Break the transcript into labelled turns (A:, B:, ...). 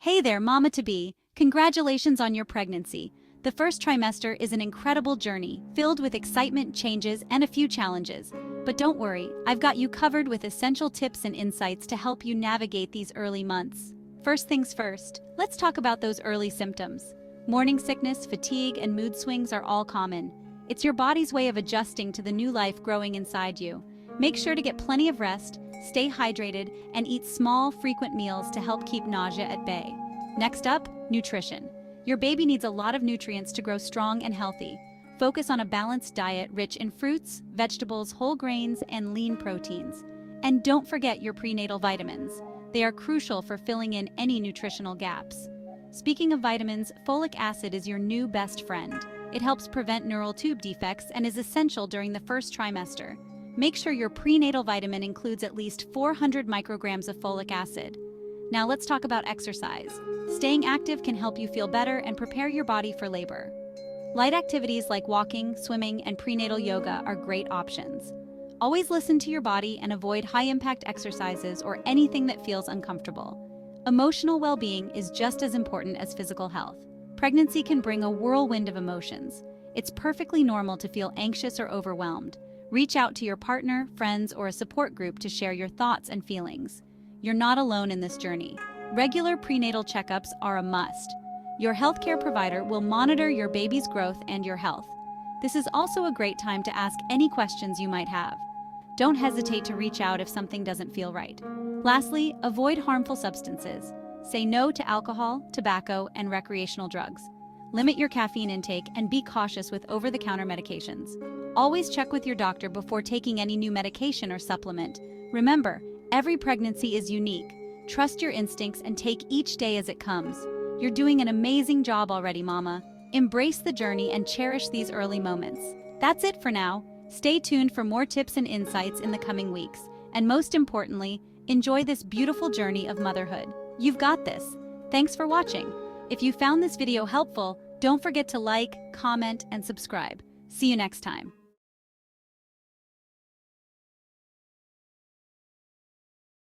A: Hey there, mama-to-be. Congratulations on your pregnancy. The first trimester is an incredible journey, filled with excitement, changes, and a few challenges. But don't worry, I've got you covered with essential tips and insights to help you navigate these early months. First things first, let's talk about those early symptoms. Morning sickness, fatigue, and mood swings are all common. It's your body's way of adjusting to the new life growing inside you. Make sure to get plenty of rest, stay hydrated, and eat small, frequent meals to help keep nausea at bay. Next up, nutrition. Your baby needs a lot of nutrients to grow strong and healthy. Focus on a balanced diet rich in fruits, vegetables, whole grains, and lean proteins. And don't forget your prenatal vitamins. They are crucial for filling in any nutritional gaps. Speaking of vitamins, folic acid is your new best friend. It helps prevent neural tube defects and is essential during the first trimester. Make sure your prenatal vitamin includes at least 400 micrograms of folic acid. Now let's talk about exercise. Staying active can help you feel better and prepare your body for labor. Light activities like walking, swimming, and prenatal yoga are great options. Always listen to your body and avoid high-impact exercises or anything that feels uncomfortable. Emotional well-being is just as important as physical health. Pregnancy can bring a whirlwind of emotions. It's perfectly normal to feel anxious or overwhelmed. Reach out to your partner, friends, or a support group to share your thoughts and feelings. You're not alone in this journey. Regular prenatal checkups are a must. Your healthcare provider will monitor your baby's growth and your health. This is also a great time to ask any questions you might have. Don't hesitate to reach out if something doesn't feel right. Lastly, avoid harmful substances. Say no to alcohol, tobacco, and recreational drugs. Limit your caffeine intake and be cautious with over-the-counter medications. Always check with your doctor before taking any new medication or supplement. Remember, every pregnancy is unique. Trust your instincts and take each day as it comes. You're doing an amazing job already, Mama. Embrace the journey and cherish these early moments. That's it for now. Stay tuned for more tips and insights in the coming weeks. And most importantly, enjoy this beautiful journey of motherhood. You've got this. Thanks for watching. If you found this video helpful, don't forget to like, comment, and subscribe. See you next time.